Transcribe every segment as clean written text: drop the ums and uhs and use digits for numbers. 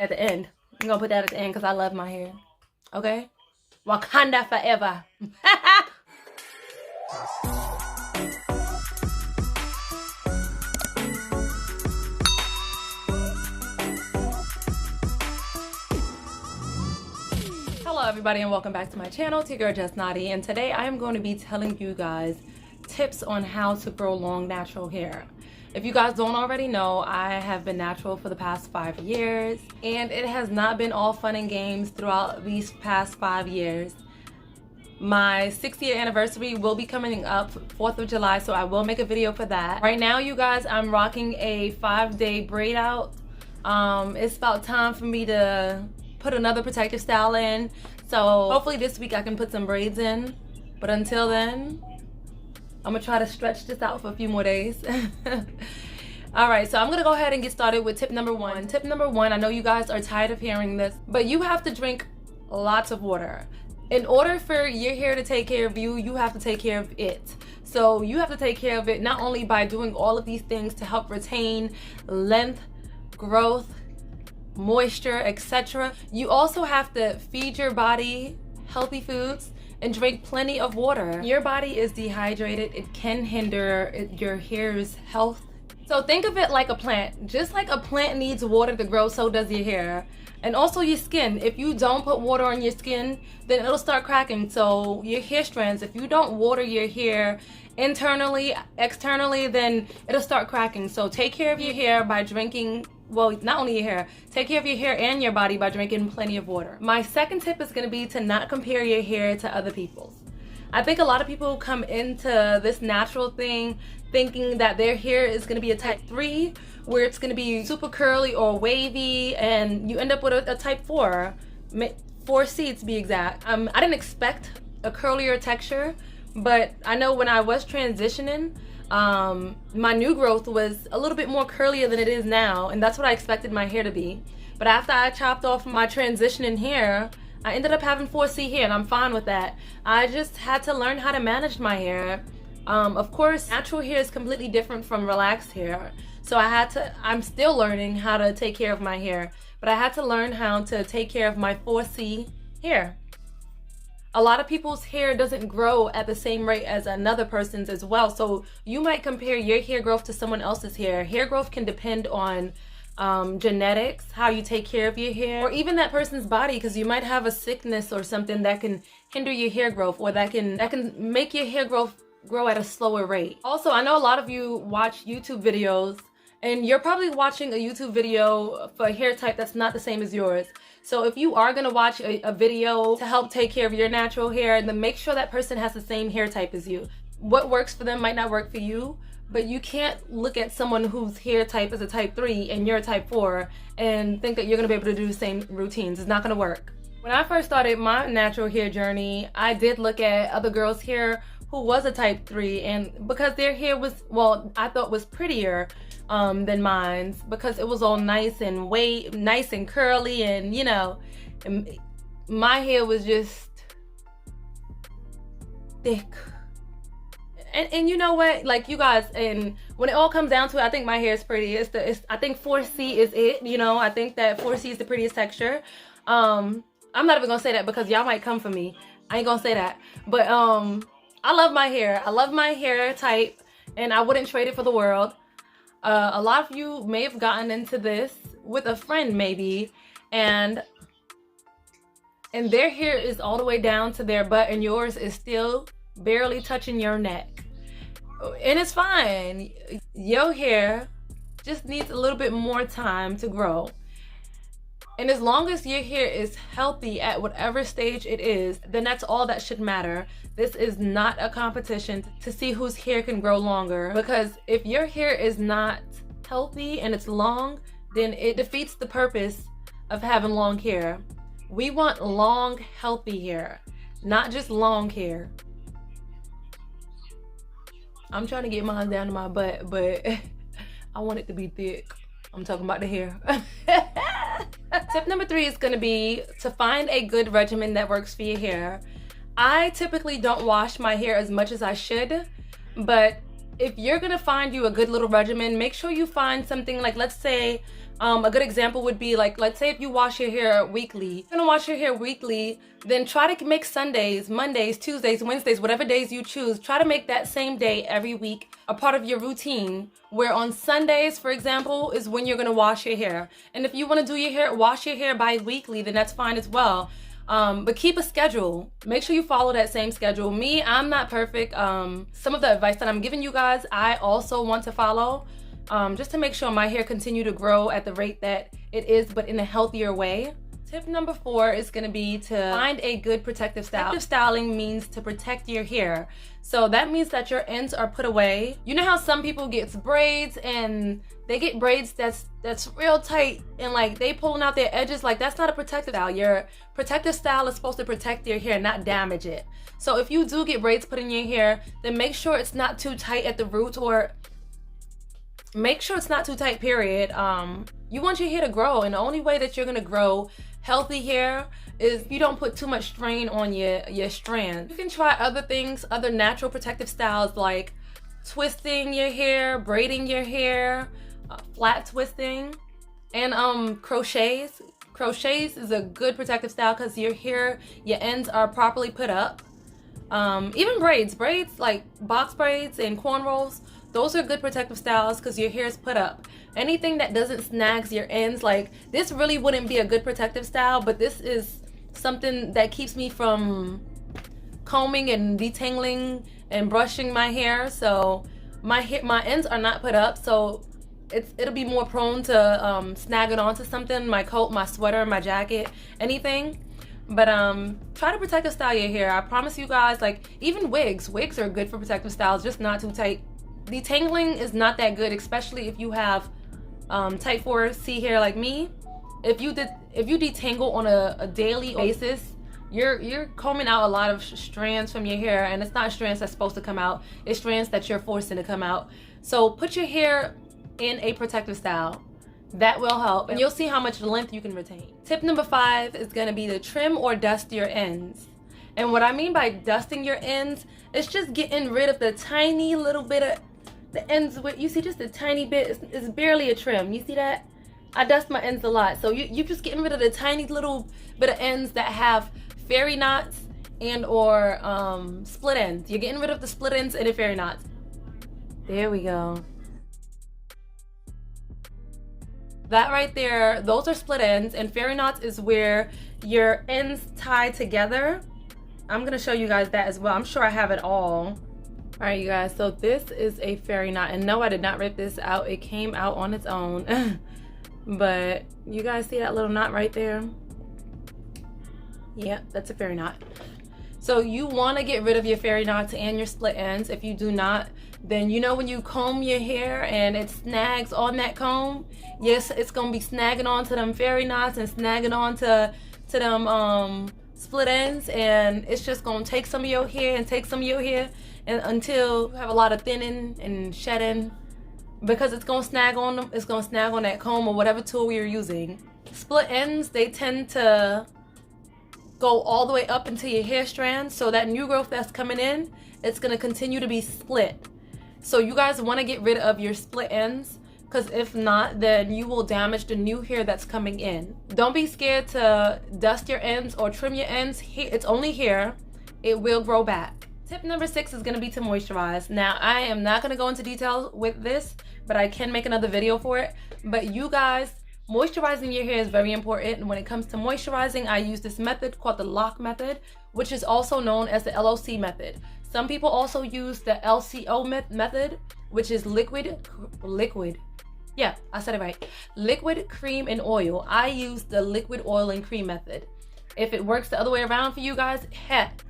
At the end. I'm gonna put that at the end because I love my hair. Okay? Wakanda forever. Hello everybody and welcome back to my channel. It's your girl Just Naughty, and today I am going to be telling you guys tips on how to grow long natural hair. If you guys don't already know, I have been natural for the past 5 years, and it has not been all fun and games throughout these past 5 years. My 6th-year anniversary will be coming up 4th of July, so I will make a video for that. Right now, you guys, I'm rocking a 5-day braid out. It's about time for me to put another protective style in, so hopefully this week I can put some braids in, but until then I'm gonna try to stretch this out for a few more days. Alright, so I'm gonna go ahead and get started with tip number one. Tip number one, I know you guys are tired of hearing this, but you have to drink lots of water. In order for your hair to take care of you, you have to take care of it. So you have to take care of it not only by doing all of these things to help retain length, growth, moisture, etc. You also have to feed your body healthy foods and drink plenty of water. Your body is dehydrated. It can hinder your hair's health. So think of it like a plant. Just like a plant needs water to grow, so does your hair. And also your skin. If you don't put water on your skin, then it'll start cracking. So your hair strands, if you don't water your hair internally, externally, then it'll start cracking. So take care of your hair by drinking, well, not only your hair, take care of your hair and your body by drinking plenty of water. My second tip is going to be to not compare your hair to other people's. I think a lot of people come into this natural thing thinking that their hair is going to be a type 3, where it's going to be super curly or wavy, and you end up with a type 4, 4C to be exact. I didn't expect a curlier texture, but I know when I was transitioning, my new growth was a little bit more curlier than it is now, and that's what I expected my hair to be. But after I chopped off my transitioning hair, I ended up having 4C hair, and I'm fine with that. I just had to learn how to manage my hair. Of course, natural hair is completely different from relaxed hair, so I'm still learning how to take care of my hair, but I had to learn how to take care of my 4C hair. A lot of people's hair doesn't grow at the same rate as another person's as well. So you might compare your hair growth to someone else's hair. Hair growth can depend on genetics, how you take care of your hair, or even that person's body, because you might have a sickness or something that can hinder your hair growth, or that can make your hair growth grow at a slower rate. Also, I know a lot of you watch YouTube videos, and you're probably watching a YouTube video for a hair type that's not the same as yours. So if you are gonna watch a video to help take care of your natural hair, then make sure that person has the same hair type as you. What works for them might not work for you, but you can't look at someone whose hair type is a type 3 and you're a type 4 and think that you're gonna be able to do the same routines. It's not gonna work. When I first started my natural hair journey, I did look at other girls' hair who was a type 3, and because their hair was, well, I thought was prettier than mine's, because it was all nice and curly, and you know, and my hair was just thick. And you know what, like, you guys, and when it all comes down to it, I think my hair is pretty. I think 4C is it, you know. I think that 4C is the prettiest texture. I'm not even gonna say that because y'all might come for me. I ain't gonna say that, but I love my hair. I love my hair type, and I wouldn't trade it for the world. A lot of you may have gotten into this with a friend maybe, and their hair is all the way down to their butt, and yours is still barely touching your neck. And it's fine. Your hair just needs a little bit more time to grow. And as long as your hair is healthy at whatever stage it is, then that's all that should matter. This is not a competition to see whose hair can grow longer, because if your hair is not healthy and it's long, then it defeats the purpose of having long hair. We want long, healthy hair, not just long hair. I'm trying to get mine down to my butt, but I want it to be thick. I'm talking about the hair. Tip number 3 is going to be to find a good regimen that works for your hair. I typically don't wash my hair as much as I should, but if you're gonna find you a good little regimen, make sure you find something like, let's say, a good example would be like, let's say if you wash your hair weekly, you're gonna wash your hair weekly, then try to make Sundays, Mondays, Tuesdays, Wednesdays, whatever days you choose, try to make that same day every week a part of your routine, where on Sundays, for example, is when you're gonna wash your hair. And if you wanna do your hair, wash your hair bi-weekly, then that's fine as well. But keep a schedule. Make sure you follow that same schedule. Me, I'm not perfect. Some of the advice that I'm giving you guys, I also want to follow, just to make sure my hair continue to grow at the rate that it is, but in a healthier way. Tip number 4 is gonna be to find a good protective style. Protective styling means to protect your hair. So that means that your ends are put away. You know how some people get braids and they get braids that's real tight and like they pulling out their edges? Like, that's not a protective style. Your protective style is supposed to protect your hair, not damage it. So if you do get braids put in your hair, then make sure it's not too tight at the roots, or make sure it's not too tight, period. You want your hair to grow, and the only way that you're gonna grow healthy hair is if you don't put too much strain on your strands. You can try other things, other natural protective styles like twisting your hair, braiding your hair, flat twisting, and crochets. Crochets is a good protective style because your hair, your ends are properly put up. Even braids like box braids and cornrows, those are good protective styles because your hair is put up. Anything that doesn't snags your ends, like this really wouldn't be a good protective style, but this is something that keeps me from combing and detangling and brushing my hair. So my ends are not put up, so it'll be more prone to snagging onto something, my coat, my sweater, my jacket, anything. But try to protective style your hair. I promise you guys, like even wigs are good for protective styles, just not too tight. Detangling is not that good, especially if you have type 4C hair like me. If you detangle on a daily basis, you're combing out a lot of strands from your hair, and it's not strands that's supposed to come out, it's strands that you're forcing to come out. So put your hair in a protective style. That will help, and you'll see how much length you can retain. Tip number 5 is gonna be to trim or dust your ends. And what I mean by dusting your ends, it's just getting rid of the tiny little bit of the ends where you see just a tiny bit. It's barely a trim. You see that? I dust my ends a lot. So you're just getting rid of the tiny little bit of ends that have fairy knots and or split ends. You're getting rid of the split ends and the fairy knots. There we go. That right there, those are split ends, and fairy knots is where your ends tie together. I'm gonna show you guys that as well. I'm sure I have it all. All right, you guys, so this is a fairy knot, and no, I did not rip this out. It came out on its own. But you guys see that little knot right there? Yep, that's a fairy knot. So you want to get rid of your fairy knots and your split ends. If you do not, then you know when you comb your hair and it snags on that comb, yes, it's gonna be snagging onto them fairy knots and snagging onto them split ends, and it's just gonna take some of your hair and take some of your hair, and until you have a lot of thinning and shedding, because it's gonna snag on them. It's gonna snag on that comb or whatever tool you're using. Split ends, they tend to go all the way up into your hair strands, so that new growth that's coming in, it's gonna continue to be split. So you guys want to get rid of your split ends, because if not, then you will damage the new hair that's coming in. Don't be scared to dust your ends or trim your ends. It's only hair. It will grow back. Tip number 6 is going to be to moisturize. Now, I am not going to go into detail with this, but I can make another video for it. But you guys, moisturizing your hair is very important. And when it comes to moisturizing, I use this method called the lock method, which is also known as the LOC method. Some people also use the LCO method, which is liquid. Yeah, I said it right. Liquid, cream, and oil. I use the liquid, oil, and cream method. If it works the other way around for you guys, heck.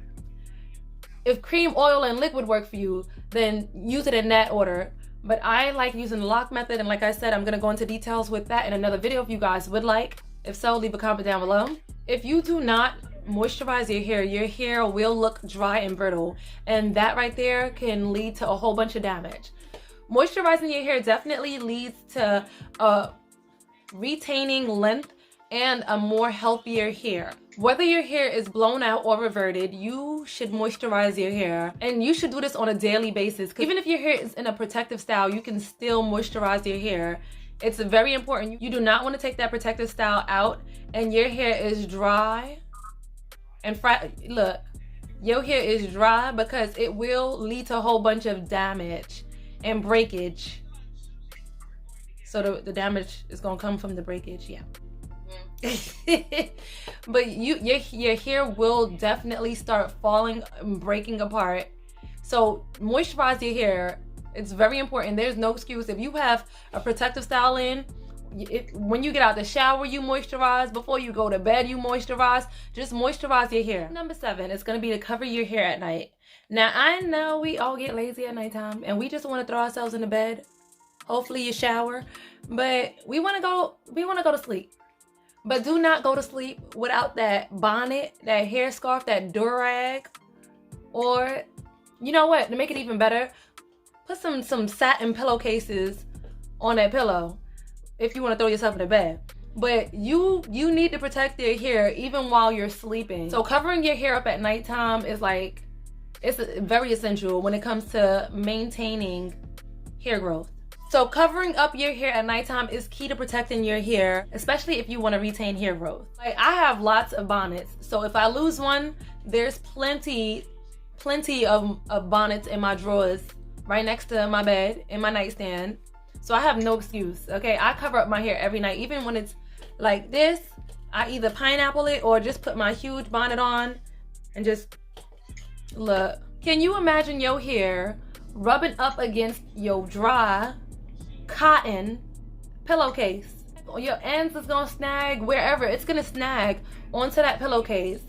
If cream, oil, and liquid work for you, then use it in that order. But I like using the lock method, and like I said, I'm going to go into details with that in another video if you guys would like. If so, leave a comment down below. If you do not moisturize your hair will look dry and brittle, and that right there can lead to a whole bunch of damage. Moisturizing your hair definitely leads to retaining length and a more healthier hair. Whether your hair is blown out or reverted, you should moisturize your hair, and you should do this on a daily basis. Even if your hair is in a protective style, you can still moisturize your hair. It's very important. You do not want to take that protective style out and your hair is dry and look, your hair is dry, because it will lead to a whole bunch of damage and breakage. So the damage is gonna come from the breakage, yeah. But your hair will definitely start falling and breaking apart. So moisturize your hair. It's very important. There's no excuse. If you have a protective style in, when you get out the shower, you moisturize. Before you go to bed, you moisturize. Just moisturize your hair. Number 7 is going to be to cover your hair at night. Now, I know we all get lazy at nighttime and we just want to throw ourselves in the bed. Hopefully you shower. But we want to go to sleep. But do not go to sleep without that bonnet, that hair scarf, that durag. Or, you know what? To make it even better, put some satin pillowcases on that pillow if you want to throw yourself in the bed. But you need to protect your hair even while you're sleeping. So covering your hair up at nighttime is like, it's very essential when it comes to maintaining hair growth. So covering up your hair at nighttime is key to protecting your hair, especially if you want to retain hair growth. Like, I have lots of bonnets, so if I lose one, there's plenty of bonnets in my drawers right next to my bed in my nightstand. So I have no excuse, okay? I cover up my hair every night. Even when it's like this, I either pineapple it or just put my huge bonnet on and just look. Can you imagine your hair rubbing up against your dry cotton pillowcase? Your ends is gonna snag wherever. It's gonna snag onto that pillowcase,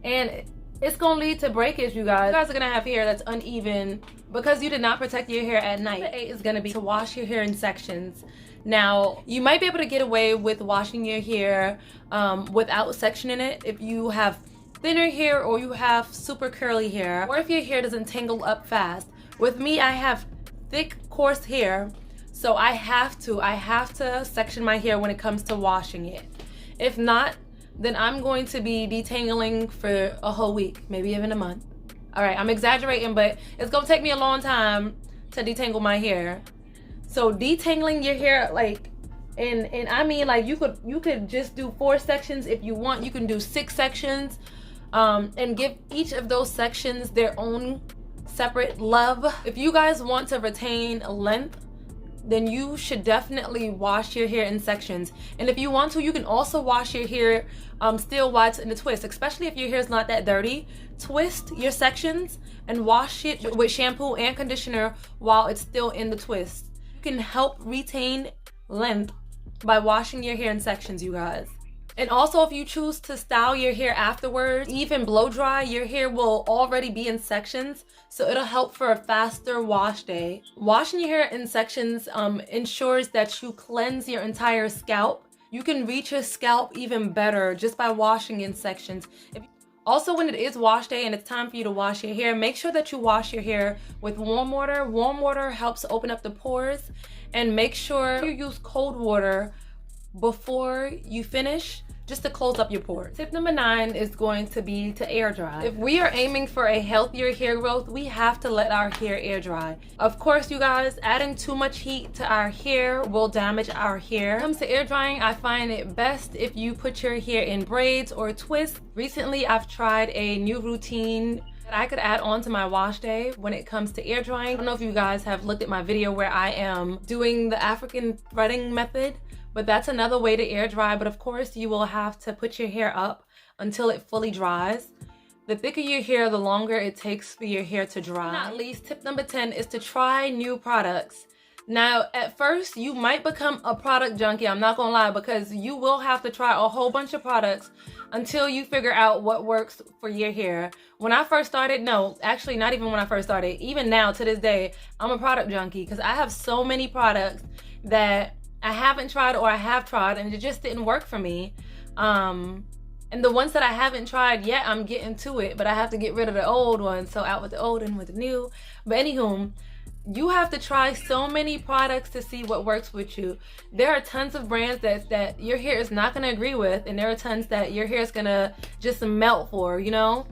and it's gonna lead to breakage, you guys. You guys are gonna have hair that's uneven because you did not protect your hair at night. Number 8 is gonna be to wash your hair in sections. Now, you might be able to get away with washing your hair without sectioning it if you have thinner hair or you have super curly hair, or if your hair doesn't tangle up fast. With me, I have thick, coarse hair, so I have to section my hair when it comes to washing it. If not, then I'm going to be detangling for a whole week, maybe even a month. All right, I'm exaggerating, but it's gonna take me a long time to detangle my hair. So detangling your hair, like, and I mean, like, you could just do 4 sections if you want. You can do 6 sections, and give each of those sections their own separate love. If you guys want to retain length, then you should definitely wash your hair in sections. And if you want to, you can also wash your hair still while it's in the twist, especially if your hair is not that dirty. Twist your sections and wash it with shampoo and conditioner while it's still in the twist. You can help retain length by washing your hair in sections, you guys. And also, if you choose to style your hair afterwards, even blow dry, your hair will already be in sections, so it'll help for a faster wash day. Washing your hair in sections ensures that you cleanse your entire scalp. You can reach your scalp even better just by washing in sections. Also, when it is wash day and it's time for you to wash your hair, make sure that you wash your hair with warm water. Warm water helps open up the pores, and make sure you use cold water before you finish, just to close up your pores. Tip number 9 is going to be to air dry. If we are aiming for a healthier hair growth, we have to let our hair air dry. Of course, you guys, adding too much heat to our hair will damage our hair. When it comes to air drying, I find it best if you put your hair in braids or twists. Recently, I've tried a new routine that I could add on to my wash day when it comes to air drying. I don't know if you guys have looked at my video where I am doing the African threading method, but that's another way to air dry. But of course, you will have to put your hair up until it fully dries. The thicker your hair, the longer it takes for your hair to dry. Not least, tip number 10 is to try new products. Now, at first, you might become a product junkie, I'm not gonna lie, because you will have to try a whole bunch of products until you figure out what works for your hair. When I first started, no, actually not even when I first started, even now to this day, I'm a product junkie because I have so many products that I haven't tried or I have tried and it just didn't work for me. And the ones that I haven't tried yet, I'm getting to it, but I have to get rid of the old ones. So out with the old and with the new. But anywho, you have to try so many products to see what works with you. There are tons of brands that your hair is not gonna agree with, and there are tons that your hair is gonna just melt for, you know?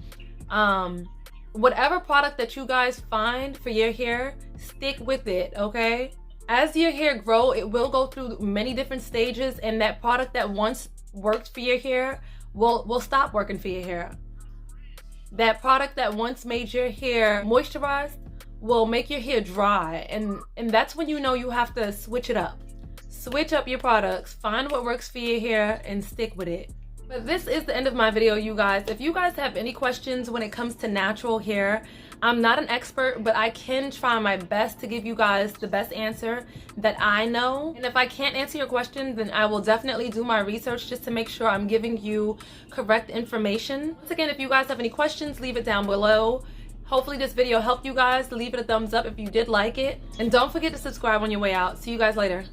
Whatever product that you guys find for your hair, stick with it, okay? As your hair grow, it will go through many different stages, and that product that once worked for your hair will stop working for your hair. That product that once made your hair moisturized will make your hair dry, and that's when you know you have to switch it up. Switch up your products, find what works for your hair, and stick with it. But this is the end of my video, you guys. If you guys have any questions when it comes to natural hair, I'm not an expert, but I can try my best to give you guys the best answer that I know. And if I can't answer your question, then I will definitely do my research just to make sure I'm giving you correct information. Once again, if you guys have any questions, leave it down below. Hopefully this video helped you guys. Leave it a thumbs up if you did like it. And don't forget to subscribe on your way out. See you guys later.